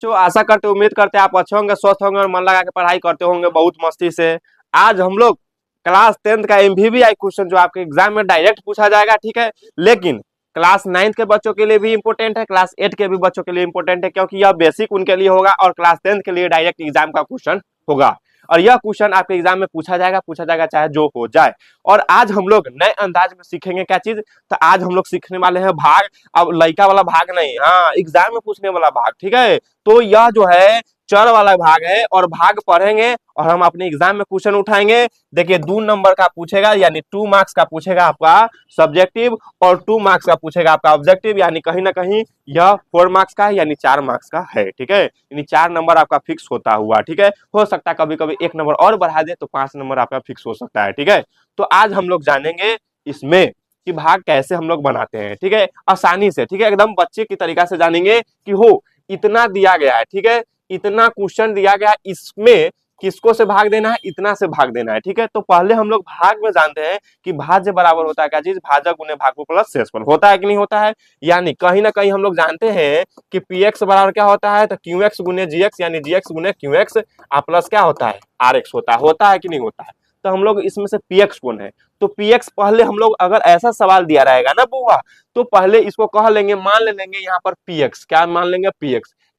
जो आशा करते उम्मीद करते आप अच्छे होंगे, स्वस्थ होंगे और मन लगा के पढ़ाई करते होंगे बहुत मस्ती से। आज हम लोग क्लास 10th का MVVI क्वेश्चन जो आपके एग्जाम में डायरेक्ट पूछा जाएगा, ठीक है, लेकिन क्लास 9th के बच्चों के लिए भी इंपॉर्टेंट है, क्लास 8 के भी बच्चों के लिए इंपॉर्टेंट है, क्योंकि यह बेसिक उनके लिए होगा और क्लास 10th के लिए डायरेक्ट एग्जाम का क्वेश्चन होगा। और यह क्वेश्चन आपके एग्जाम में पूछा जाएगा चाहे जो हो जाए। और आज हम लोग नए अंदाज में सीखेंगे क्या चीज, तो आज हम लोग सीखने वाले हैं भाग। अब लड़का वाला भाग नहीं, हाँ एग्जाम में पूछने वाला भाग, ठीक है। तो यह जो है चर वाला भाग है और भाग पढ़ेंगे और हम अपने एग्जाम में क्वेश्चन उठाएंगे। देखिए 2 नंबर का पूछेगा, यानी 2 मार्क्स का पूछेगा आपका सब्जेक्टिव, और 2 मार्क्स का पूछेगा आपका ऑब्जेक्टिव, यानी कहीं ना कहीं यह 4 मार्क्स का है, यानी 4 मार्क्स का है, ठीक है। यानी 4 नंबर आपका फिक्स होता हुआ, ठीक है। हो सकता है कभी कभी 1 नंबर और बढ़ा दे तो 5 नंबर आपका फिक्स हो सकता है, ठीक है। तो आज हम लोग जानेंगे इसमें कि भाग कैसे हम लोग बनाते हैं, ठीक है, आसानी से, ठीक है, एकदम बच्चे की तरीका से जानेंगे कि हो इतना दिया गया है, ठीक है, इतना क्वेश्चन दिया गया, इसमें किसको से भाग देना है, इतना से भाग देना है, ठीक है। तो पहले हम लोग भाग में जानते हैं कि भाज्य बराबर होता है क्या चीज, भाजक गुने भागफल प्लस शेषफल, होता है कि नहीं होता है। यानी कहीं ना कहीं हम लोग जानते हैं कि px बराबर क्या होता है, तो qx गुने gx, यानी gx गुने qx प्लस क्या होता है rx होता है कि नहीं होता है। तो हम लोग इसमें से px कौन है, तो px पहले हम लोग अगर ऐसा सवाल दिया रहेगा ना बुआ, तो पहले इसको कह लेंगे, मान लेंगे यहाँ पर px, क्या मान लेंगे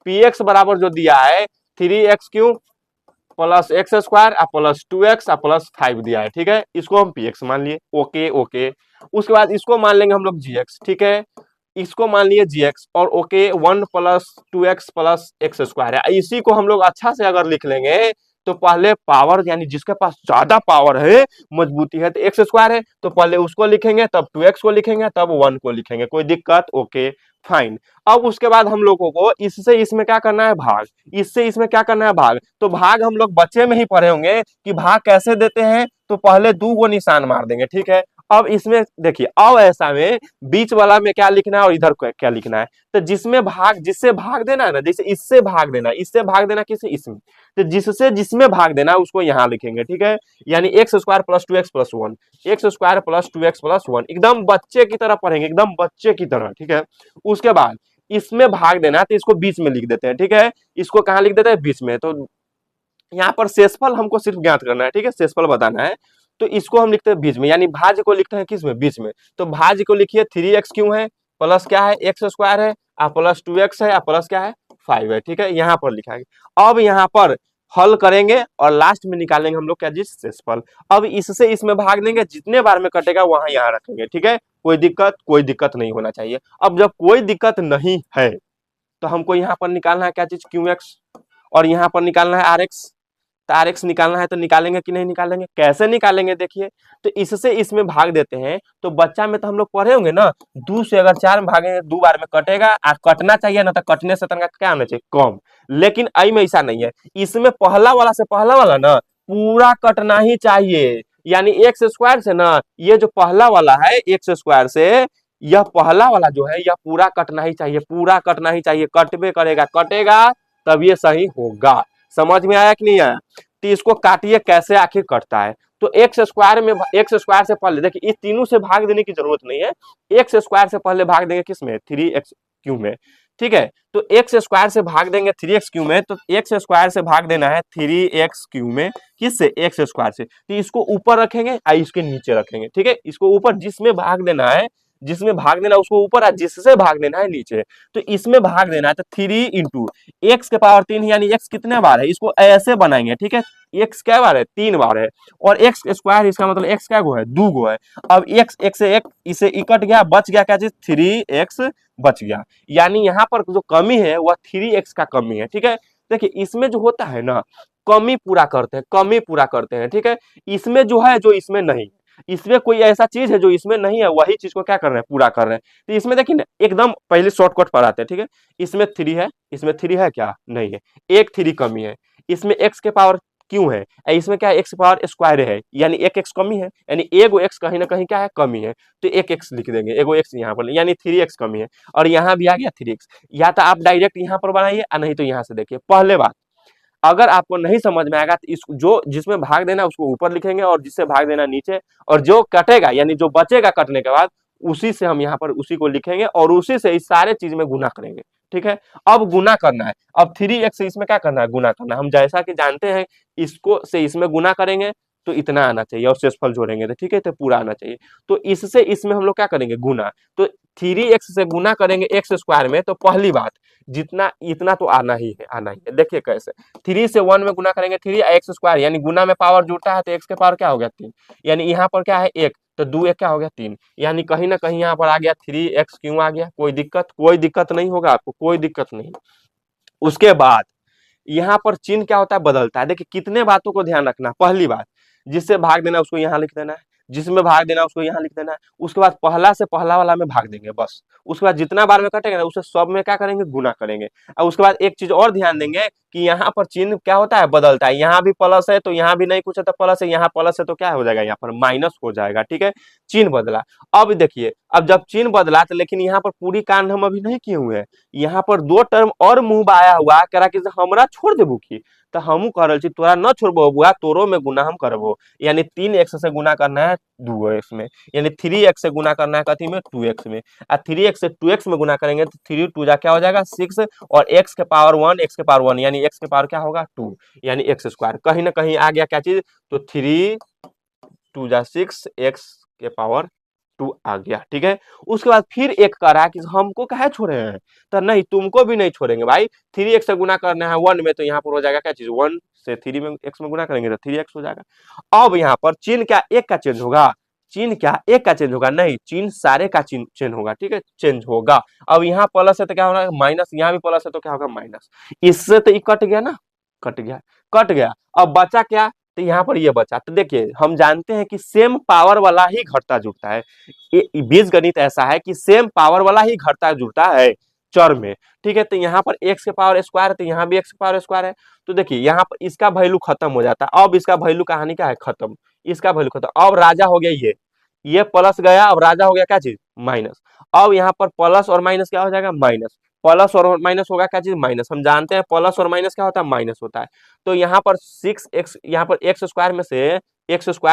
px बराबर जो दिया है 3x³ plus x square plus 2x plus 5 दिया है, ठीक है, इसको हम px मान लिए। ओके ओके, उसके बाद इसको मान लेंगे हम लोग gx, ठीक है, इसको मान लिए gx, और okay 1 plus 2x plus x square है। इसी को हम लोग अच्छा से अगर लिख लेंगे तो पहले पावर, यानी जिसके पास ज्यादा पावर है, मजबूती है, तो एक्स स्क्वायर है, तो पहले उसको लिखेंगे, तब 2x को लिखेंगे, तब 1 को लिखेंगे, कोई दिक्कत, ओके फाइन। अब उसके बाद हम लोगों को इससे इसमें क्या करना है भाग, इससे इसमें क्या करना है भाग। तो भाग हम लोग बच्चे में ही पढ़े होंगे कि भाग कैसे देते हैं, तो पहले 2 को निशान मार देंगे, ठीक है। अब इसमें देखिए, अब ऐसा में बीच वाला में क्या लिखना है और इधर क्या लिखना है, तो जिसमें भाग, जिससे भाग देना है ना, जैसे इससे भाग देना, इससे भाग देना किसे, इसमें, तो जिससे जिसमें भाग देना उसको यहाँ लिखेंगे, ठीक है। यानी x square plus 2x plus 1, x square plus 2x plus 1, एकदम बच्चे की तरह पढ़ेंगे, एकदम बच्चे की तरह, ठीक है। उसके बाद इसमें भाग देना है तो इसको बीच में लिख देते हैं, ठीक है, इसको कहाँ लिख देते हैं, बीच में। तो यहाँ पर शेषफल हमको सिर्फ ज्ञात करना है, ठीक है, शेषफल बताना है, तो इसको हम लिखते हैं बीच में, यानी भाज्य को लिखते हैं किस में, बीच में। तो भाज्य को लिखिए 3x क्यों है, प्लस क्या है एक्स स्क्वायर है, प्लस 2x है, प्लस क्या है 5 है, ठीक है, यहाँ पर लिखा है। अब यहाँ पर हल करेंगे और लास्ट में निकालेंगे हम लोग क्या चीज, शेषफल। अब इससे इसमें भाग देंगे, जितने बार में कटेगा वहां यहाँ रखेंगे, ठीक है, कोई दिक्कत नहीं होना चाहिए। अब जब कोई दिक्कत नहीं है तो हमको यहाँ पर निकालना है क्या चीज, qx, और यहाँ पर निकालना है rx। तो rx निकालना है तो निकालेंगे कि नहीं निकालेंगे, कैसे निकालेंगे देखिए। तो इससे इसमें भाग देते हैं, तो बच्चा में तो हम लोग पढ़े होंगे ना, 2 से अगर 4 में भागेंगे 2 बार में कटेगा, और कटना चाहिए ना, तो कटने से तनका क्या होना चाहिए, कम। लेकिन आई में ऐसा नहीं है, इसमें पहला वाला ना पूरा कटना ही चाहिए, यानी एक्स स्क्वायर से ना, ये जो पहला वाला है एक्स स्क्वायर से, यह पहला वाला जो है यह पूरा कटना ही चाहिए, पूरा कटना ही चाहिए, कटबे करेगा, कटेगा तब ये सही होगा। समझ में आया कि नहीं आया। तो इसको काटिए कैसे आखिर कटता है, तो एक्स स्क्वायर में, एक्स स्क्वायर से पहले देखिए, इस तीनों से भाग देने की जरूरत नहीं है, एक्स स्क्वायर से पहले भाग देंगे किस में, 3x³ में, ठीक है। तो एक्स स्क्वायर से भाग देंगे 3x³ में, तो एक्स स्क्वायर से भाग देना है 3x³ में, किससे, एक्स स्क्वायर से। तो इसको ऊपर रखेंगे और इसके नीचे रखेंगे, ठीक है, इसको ऊपर, जिसमें भाग देना है, जिसमें भाग देना उसको ऊपर, और जिससे भाग देना है नीचे। तो इसमें भाग देना है तो 3 इंटू एक्स के पावर 3, यानी एक्स कितने बार है, इसको ऐसे बनाएंगे, ठीक है, एक्स क्या बार है, 3 बार है, और एक्स स्क्वायर, इसका मतलब एक्स क्या गो है, 2 गो है। अब एक्स से एक इसे इकट गया, बच गया क्या चीज, 3x बच गया, यानी यहाँ पर जो कमी है वह 3x का कमी है, ठीक है। देखिए इसमें जो होता है ना, कमी पूरा करते हैं, ठीक है। इसमें जो है जो इसमें नहीं, इसमें कोई ऐसा चीज है जो इसमें नहीं है, वही चीज को क्या कर रहे हैं, पूरा कर रहे हैं। तो इसमें देखिए ना, एकदम पहले शॉर्टकट पर आते हैं, ठीक है। इसमें 3 है, इसमें 3 है क्या, नहीं है, एक 3 कमी है। इसमें x के पावर क्यों है, इसमें क्या है, x पावर स्क्वायर है, यानी एक x कमी है, यानी एगो x कहीं ना कहीं क्या है, कमी है, तो एक x लिख देंगे, एगो x यहाँ पर, यानी 3x कमी है, और यहाँ भी आ गया 3x। या तो आप डायरेक्ट यहाँ पर बनाइए, नहीं तो यहाँ से देखिए। पहले बात, अगर आपको नहीं समझ में आएगा तो इस जो जिसमें भाग देना उसको ऊपर लिखेंगे, और जिससे भाग देना नीचे, और जो कटेगा यानी जो बचेगा कटने के बाद, उसी से हम यहाँ पर उसी को लिखेंगे, और उसी से इस सारे चीज में गुना करेंगे, ठीक है। अब गुना करना है, अब 3x से इसमें क्या करना है, गुना करना है। हम जैसा कि जानते हैं इसको से इसमें गुना करेंगे तो इतना आना चाहिए, और शेषफल जोड़ेंगे तो ठीक है, तो पूरा आना चाहिए। तो इससे इसमें हम लोग क्या करेंगे, गुना। तो 3x से गुना करेंगे एक्स स्क्वायर में, तो पहली बात जितना इतना तो आना ही है, आना ही है। देखिए कैसे, 3 से 1 में गुना करेंगे 3 एक्स स्क्वायर, यानी गुना में पावर जुड़ता है तो एक्स के पावर क्या हो गया 3, यानी यहाँ पर क्या है 1, तो 2 1 क्या हो गया 3, यानी कहीं ना कहीं यहाँ पर आ गया 3x। क्यों आ गया, कोई दिक्कत, कोई दिक्कत नहीं होगा आपको, कोई दिक्कत नहीं। उसके बाद यहाँ पर चिन्ह क्या होता है, बदलता है। देखिए कितने बातों को ध्यान रखना, पहली बात जिससे भाग देना उसको यहाँ लिख देना है, जिसमें भाग देना उसको यहाँ लिख देना है। उसके बाद पहला से पहला वाला में भाग देंगे बस। उसके बाद जितना बार में कटेगा ना उसे सब में क्या करेंगे, गुना करेंगे। और उसके बाद एक चीज और ध्यान देंगे कि यहाँ पर चिन्ह क्या होता है, बदलता है। यहाँ भी प्लस है तो यहाँ भी नहीं कुछ है तो प्लस है, यहाँ प्लस है तो क्या हो जाएगा, यहाँ पर माइनस हो जाएगा, ठीक है। चिन्ह बदला। अब देखिए, अब जब चिन्ह बदला तो लेकिन यहाँ पर पूरी कांड हम अभी नहीं किए हुए हैं। यहाँ पर 2 टर्म और मुंह बाया हुआ करा कि हमरा छोड़ देबू की, तो हमू कह रहे छी तोरा न छोड़बो बुआ, तोरो में गुना हम करबो। यानी 3x से गुना करना है 2x में, यानी 3x से गुना करना है कथी में, 2x में। और 3x से 2x में गुना करेंगे तो 3 2 जा क्या हो जाएगा 6, और x के पावर 1, x के पावर 1 यानी x के पावर क्या होगा 2, यानी x स्क्वायर। कहीं ना कहीं आ गया क्या चीज, तो 3 2 जा 6, x के पावर 2 आ गया, ठीक है। उसके बाद फिर एक करा कि हमको कहे छोड़े हैं, तो नहीं तुमको भी नहीं छोड़ेंगे भाई। 3x से गुना करना है 1 में, तो यहाँ पर हो जाएगा क्या चीज, 1 से 3 में x में गुना करेंगे तो 3x हो जाएगा। अब यहाँ पर चिन्ह क्या एक का चेंज होगा, चिन्ह क्या एक का चेंज होगा, नहीं चिन्ह सारे का चिन्ह चेंज होगा, ठीक है, चेंज होगा। अब यहाँ प्लस है तो क्या होगा माइनस, यहाँ भी प्लस है तो क्या होगा माइनस। इससे तो ये कट गया ना, कट गया, कट गया। अब बचा क्या, तो यहाँ पर ये बचा। तो देखिए हम जानते हैं कि सेम पावर वाला ही घटता जुड़ता है। ये बीजगणित ऐसा है कि सेम पावर वाला ही घटता जुड़ता है चर में, ठीक है। तो यहाँ पर x के पावर स्क्वायर है तो यहाँ भी x के पावर स्क्वायर है। तो देखिए यहाँ पर इसका वैल्यू खत्म हो जाता है, अब इसका वैल्यू कहानी क्या है, खत्म, इसका वैल्यू खत्म। अब राजा हो गया ये प्लस गया, अब राजा हो गया क्या चीज, माइनस। अब यहाँ पर प्लस और माइनस क्या हो जाएगा, माइनस। प्लस और माइनस होगा क्या चीज, माइनस। हम जानते हैं प्लस और माइनस क्या होता है, माइनस होता है। तो यहाँ पर 6x, यहाँ पर एक्स स्क्वायर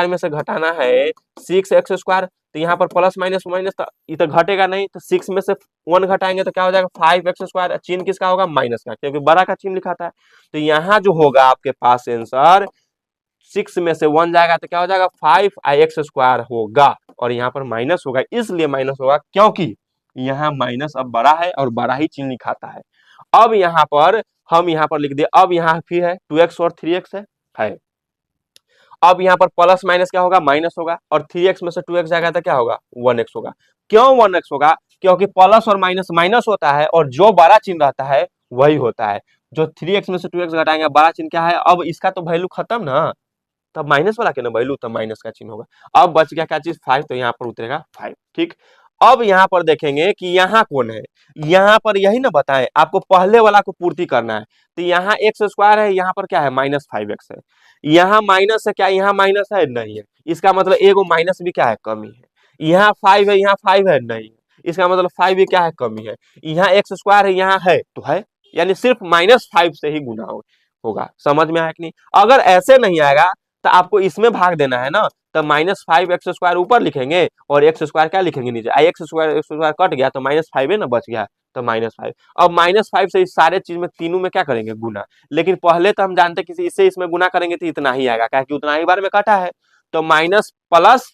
में से घटाना है 6x स्क्वायर, तो यहाँ पर प्लस माइनस माइनस तो ये तो घटेगा नहीं, तो 6 में से 1 घटाएंगे तो क्या हो जाएगा 5x स्क्वायर। चिन्ह किसका होगा, माइनस का, क्योंकि बड़ा का चिन्ह लिखा था। तो यहाँ जो होगा आपके पास आंसर 6 में से 1 जाएगा तो क्या हो जाएगा 5x स्क्वायर होगा, और यहाँ पर माइनस होगा, इसलिए माइनस होगा क्योंकि यहाँ माइनस अब बड़ा है और बड़ा ही चिन्ह लिखाता है। अब यहाँ पर हम यहाँ पर लिख दिए, अब यहाँ फिर है 2x और 3x है। अब यहाँ पर प्लस माइनस क्या होगा, माइनस होगा, और 3x में से 2x जाएगा तो क्या होगा 1x होगा। क्यों 1x होगा, क्योंकि प्लस और माइनस माइनस होता है और जो बड़ा चिन्ह रहता है वही होता है। जो 3x में से 2x घटाएंगे बड़ा चिन्ह क्या है, अब इसका तो वैल्यू खत्म ना, तब माइनस वाला के ना वैल्यू, तब माइनस का चिन्ह होगा। अब बच गया क्या चीज 5, तो यहाँ पर उतरेगा 5, ठीक। अब यहाँ पर देखेंगे कि यहाँ कौन है, यहाँ पर यही ना बताएं आपको, पहले वाला को पूर्ति करना है। तो यहाँ एक्स स्क्वायर है, यहाँ पर क्या है -5x है। यहाँ माइनस है क्या, यहाँ माइनस है नहीं है, इसका मतलब एगो माइनस भी क्या है, कमी है। यहाँ 5 है, यहाँ 5 है नहीं है, इसका मतलब 5 भी क्या है, कमी है। यहाँ एक्स स्क्वायर है, यहाँ है तो है, यानी सिर्फ -5 से ही गुना होगा। समझ में आया कि नहीं। अगर ऐसे नहीं आएगा तो आपको इसमें भाग देना है ना, तो -5x स्क्वायर ऊपर लिखेंगे और x स्क्वायर क्या लिखेंगे नीचे। x स्क्वायर कट गया तो -5 है ना, बच गया तो -5। अब -5 से इस सारे चीज में तीनों में क्या करेंगे, गुना। लेकिन पहले तो हम जानते किसी इससे इसमें गुना करेंगे तो इतना ही आएगा, क्या कि उतना ही बार में काटा है। तो माइनस प्लस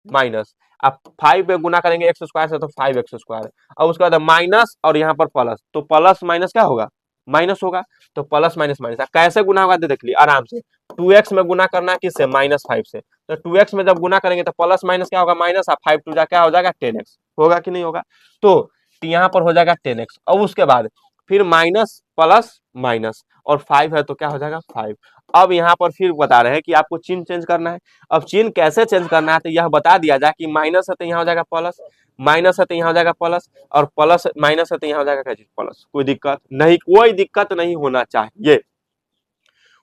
माइनस, अब 5 पे गुना करेंगे एक्स स्क्वायर से तो 5x स्क्वायर। अब उसके बाद माइनस और यहाँ पर प्लस, तो प्लस माइनस क्या होगा, माइनस होगा। तो प्लस माइनस माइनस कैसे गुना होगा, देख लिए आराम से। 2x में गुना करना है किससे, -5 से। तो 2x में जब गुना करेंगे तो प्लस माइनस क्या होगा, माइनस। 5 2 जा क्या हो जाएगा 10x, होगा कि नहीं होगा। तो यहाँ पर हो जाएगा 10x। अब उसके बाद फिर माइनस प्लस माइनस, और 5 है तो क्या हो जाएगा 5। अब यहाँ पर फिर बता रहे हैं कि आपको चिन्ह चेंज करना है। अब चिन्ह कैसे चेंज करना है, तो यह बता दिया जाए कि माइनस है तो यहाँ हो जाएगा प्लस, माइनस है तो यहाँ हो जाएगा प्लस, और प्लस माइनस है तो यहाँ हो जाएगा क्या चीज, प्लस। कोई दिक्कत नहीं, कोई दिक्कत नहीं होना चाहिए।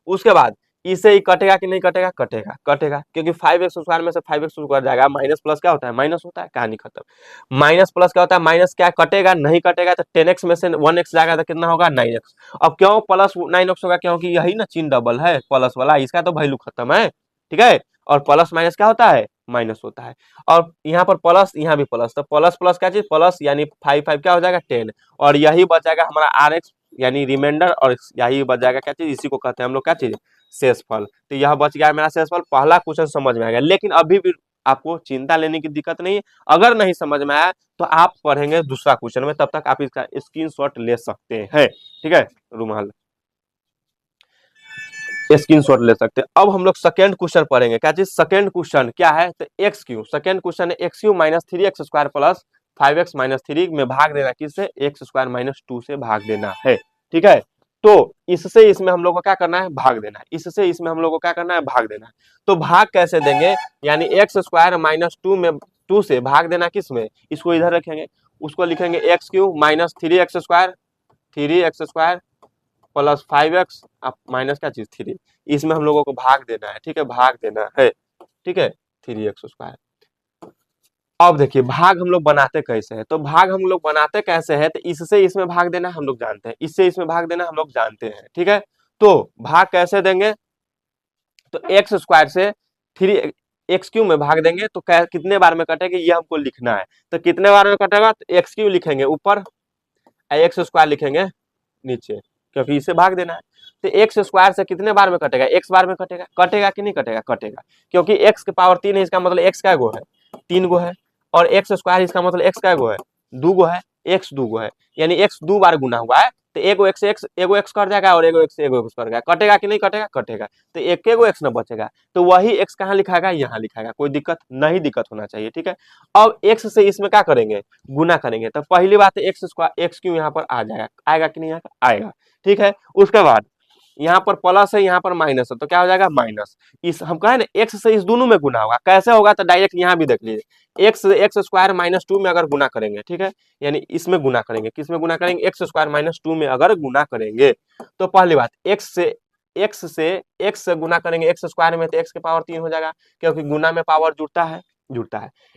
उसके बाद इसे ही कटेगा कि नहीं कटेगा, कटेगा कटेगा, क्योंकि 5x स्क्वायर में से 5x स्क्वायर जाएगा, माइनस प्लस क्या होता है, माइनस होता है, कहानी खत्म। माइनस प्लस क्या होता है, माइनस क्या कटेगा, नहीं कटेगा। तो 10x में से 1x जाएगा तो कितना होगा 9x। अब क्यों प्लस 9x होगा, क्योंकि यही ना चिन्ह डबल है प्लस वाला, इसका तो वैल्यू खत्म है, ठीक है। और प्लस माइनस क्या होता है, माइनस होता है। और यहाँ पर प्लस, यहाँ भी प्लस, तो प्लस प्लस क्या चीज, प्लस यानी 5 5 क्या हो जाएगा 10, और यही बचाएगा हमारा आर एक्स यानी रिमाइंडर, और यही बच जाएगा क्या चीज, इसी को कहते हैं हम लोग क्या चीज, शेषफल। तो यह बच गया मेरा शेषफल। पहला क्वेश्चन समझ में आ गया, लेकिन अभी भी आपको चिंता लेने की दिक्कत नहीं है। अगर नहीं समझ में आया तो आप पढ़ेंगे दूसरा क्वेश्चन में, तब तक आप इसका स्क्रीनशॉट ले सकते हैं, ठीक है। रुमाल स्क्रीनशॉट ले सकते हैं। अब हम लोग सेकेंड क्वेश्चन पढ़ेंगे। क्या चीज, सेकेंड क्वेश्चन क्या है, तो एक्स क्यू, सेकेंड क्वेश्चन है x Q minus 3x² plus 5x minus 3 में भाग देना किससे, x² माइनस 2 से भाग देना है, ठीक है। तो इससे इसमें हम लोग को क्या करना है, भाग देना है। इससे इसमें हम लोग को क्या करना है, भाग देना है। तो भाग कैसे देंगे, यानी x² माइनस 2 में 2 से भाग देना किस में, इसको इधर रखेंगे, उसको लिखेंगे x Q minus 3x² plus 5x minus क्या चीज 3, इसमें हम लोगों को भाग देना है, ठीक है, भाग देना है, ठीक है, 3x²। अब देखिए भाग हम लोग बनाते कैसे हैं, तो भाग हम लोग बनाते कैसे हैं, तो इससे इसमें भाग देना हम लोग जानते हैं, इससे इसमें भाग देना हम लोग जानते हैं, ठीक है। तो भाग कैसे देंगे, तो x² से 3x³ में भाग देंगे तो कितने बार में कटेगा ये हमको लिखना है। तो कितने बार में कटेगा, तो x³ लिखेंगे ऊपर, x² लिखेंगे नीचे, क्योंकि इसे भाग देना है। तो x² से कितने बार में कटेगा, x बार में कटेगा, कटेगा कि नहीं कटेगा, कटेगा, क्योंकि x के पावर 3 है, इसका मतलब x का गो है, 3 गो है, और x² इसका मतलब x का गो है, 2 गो है, x 2 गो है, यानी x 2 बार गुना हुआ है, तो एगो x कट जाएगा, और एगो x कट जाएगा, कटेगा कि नहीं कटेगा, कटेगा। तो एक एगो x न बचेगा, तो वही x कहाँ लिखाएगा, यहाँ लिखाएगा, कोई दिक्कत नहीं, दिक्कत होना चाहिए, ठीक है। अब x से इसमें क्या करेंगे, गुना करेंगे, तो पहली बात है x क्यों यहाँ पर आ जाएगा, आएगा कि नहीं आएगा, ठीक है। उसके बाद यहाँ पर प्लस है, यहाँ पर माइनस है, तो क्या हो जाएगा माइनस। इस हम कहे ना एक्स से इस दोनों में गुना होगा, कैसे होगा, तो डायरेक्ट यहाँ भी देख लीजिए, x² माइनस 2 में अगर गुना करेंगे, ठीक है, यानी इसमें गुना करेंगे, किस में गुना करेंगे, x² माइनस 2 में अगर गुना करेंगे, तो पहली बात x से गुना करेंगे x² में, तो x के पावर 3 हो जाएगा, क्योंकि गुना में पावर जुड़ता है।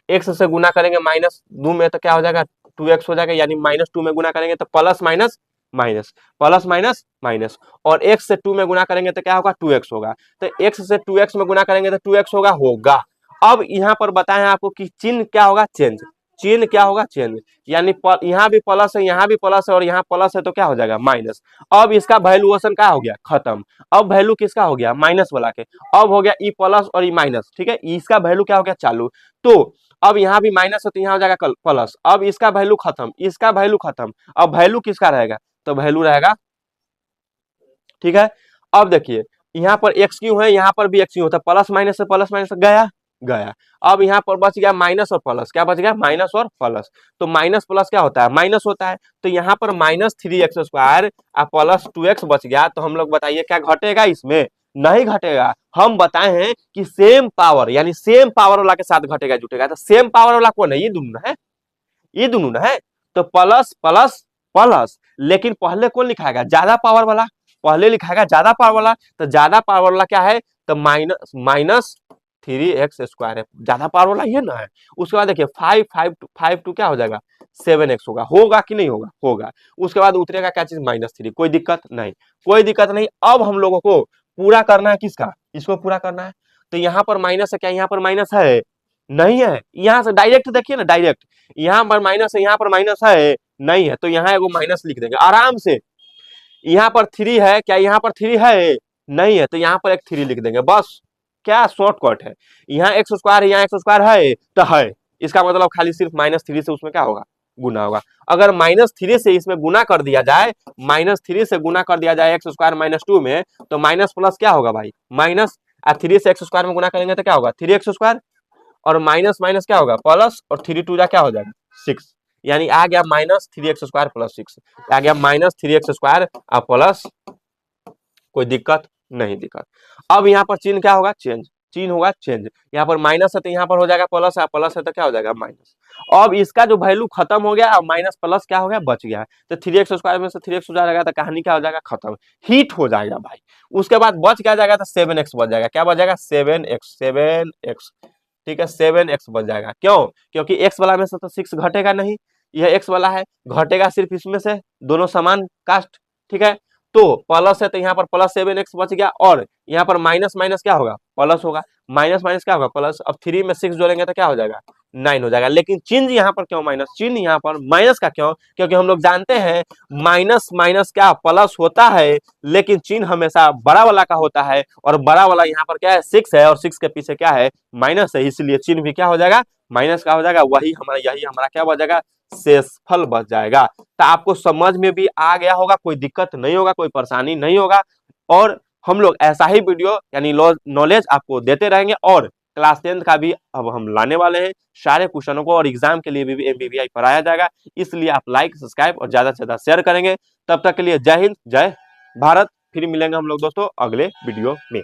x से गुना करेंगे माइनस 2 में, तो क्या हो जाएगा 2x हो जाएगा, यानी माइनस 2 में गुना करेंगे तो plus minus minus, plus minus minus, और x से 2 में गुना करेंगे तो क्या होगा 2x होगा। तो x से 2x में गुना करेंगे तो 2x होगा। अब यहाँ पर बताएं आपको कि चिन्ह क्या होगा, चेंज, चिन्ह क्या होगा, चेंज, यानी यहाँ भी प्लस है, यहाँ भी प्लस है, और यहाँ प्लस है, तो क्या हो जाएगा माइनस। अब इसका वैल्यूएशन क्या हो गया, खत्म। अब वैल्यू किसका हो गया, माइनस वाला के, अब हो गया ई प्लस और ई माइनस, ठीक है, इसका वैल्यू क्या हो गया, चालू। तो अब यहाँ भी माइनस है, तो यहाँ हो जाएगा प्लस, अब इसका वैल्यू खत्म, इसका वैल्यू खत्म, अब वैल्यू किसका रहेगा, तो वैल्यू रहेगा, ठीक है। अब देखिए यहाँ पर एक्स क्यू है, यहाँ पर भी एक्स क्यू होता है, प्लस माइनस से प्लस माइनस गया गया। अब यहाँ पर बच गया माइनस और प्लस, क्या बच गया, माइनस और प्लस। तो माइनस प्लस क्या होता है, माइनस होता है, तो यहाँ पर माइनस 3x² और प्लस 2x बच गया। तो हम लोग बताइए क्या घटेगा, इसमें नहीं घटेगा। हम बताए हैं कि सेम पावर, यानी सेम पावर वाला के साथ घटेगा जुटेगा, तो सेम पावर वाला कौन है, ये दोनों है, ये दोनों ना है। तो प्लस प्लस प्लस, लेकिन पहले कौन लिखाएगा, ज्यादा पावर वाला, पहले लिखाएगा ज्यादा पावर वाला। तो ज्यादा पावर वाला क्या है, तो माइनस माइनस 3x² है, ज्यादा पावर वाला ये ना है। उसके बाद देखिए 5 क्या हो जाएगा 7x होगा कि नहीं होगा, होगा। उसके बाद उतरेगा क्या चीज, -3, कोई दिक्कत नहीं, कोई दिक्कत नहीं। अब हम लोगों को पूरा करना है किसका, इसको पूरा करना है। तो यहाँ पर माइनस है, क्या यहाँ पर माइनस है, नहीं है, यहाँ से डायरेक्ट देखिए ना, डायरेक्ट यहाँ पर माइनस है, यहाँ पर माइनस है, नहीं है, तो यहाँ एगो माइनस लिख देंगे आराम से। यहाँ पर 3 है, क्या यहाँ पर 3 है, नहीं है, तो यहाँ पर एक 3 लिख देंगे, बस। क्या शॉर्टकट है, यहाँ x² है, यहाँ x² है, तो है, इसका मतलब खाली सिर्फ -3 से उसमें क्या होगा, गुना होगा। अगर -3 से इसमें गुना कर दिया जाए, -3 से गुना कर दिया जाए x² माइनस 2 में, तो माइनस प्लस क्या होगा भाई, माइनस, 3 से x² में गुना करेंगे तो क्या होगा 3x², और माइनस माइनस क्या होगा प्लस, और 3 2 क्या हो जाएगा 6, यानी आ गया -3x² प्लस 6, आ गया -3x² प्लस, कोई दिक्कत नहीं, दिक्कत। अब यहाँ पर चिन्ह क्या होगा, चेंज, चिन्ह होगा चेंज। यहाँ पर माइनस है तो यहाँ पर हो जाएगा प्लस, है प्लस है तो क्या हो जाएगा माइनस। अब इसका जो वैल्यू खत्म हो गया, अब माइनस प्लस क्या हो गया, बच गया। तो 3x² में से 3x हो जाएगा, तो कहानी क्या हो जाएगा, खत्म, हीट हो जाएगा भाई। उसके बाद बच क्या जाएगा, तो 7x बच जाएगा, क्या बच जाएगा 7x, ठीक है, 7x बच जाएगा। क्यों, क्योंकि x वाला में से तो 6 घटेगा नहीं, यह x वाला है, घटेगा सिर्फ इसमें से, दोनों समान कास्ट, ठीक है। तो प्लस है तो यहाँ पर प्लस 7x बच गया, और यहाँ पर माइनस माइनस क्या होगा, प्लस होगा, माइनस माइनस क्या होगा, प्लस। अब 3 में 6 जोड़ेंगे तो क्या हो जाएगा, 9 हो जाएगा। लेकिन चिन्ह यहाँ पर क्यों माइनस, चिन्ह यहाँ पर माइनस का क्यों, क्योंकि हम लोग जानते हैं माइनस माइनस क्या प्लस होता है, लेकिन चिन्ह हमेशा बड़ा वाला का होता है, और बड़ा वाला यहाँ पर क्या है 6 है, और 6 के पीछे क्या है माइनस है, इसलिए चिन्ह भी क्या हो जाएगा, माइनस का हो जाएगा। यही हमारा क्या बच जाएगा, शेषफल बच जाएगा। तो आपको समझ में भी आ गया होगा, कोई दिक्कत नहीं होगा, कोई परेशानी नहीं होगा। और हम लोग ऐसा ही वीडियो यानी नॉलेज आपको देते रहेंगे, और क्लास 10 का भी अब हम लाने वाले हैं सारे क्वेश्चनों को, और एग्जाम के लिए भी एमबीबीआई पढ़ाया जाएगा। इसलिए आप लाइक सब्सक्राइब और ज्यादा से ज्यादा शेयर करेंगे। तब तक के लिए जय हिंद, जय भारत। फिर मिलेंगे हम लोग दोस्तों अगले वीडियो में।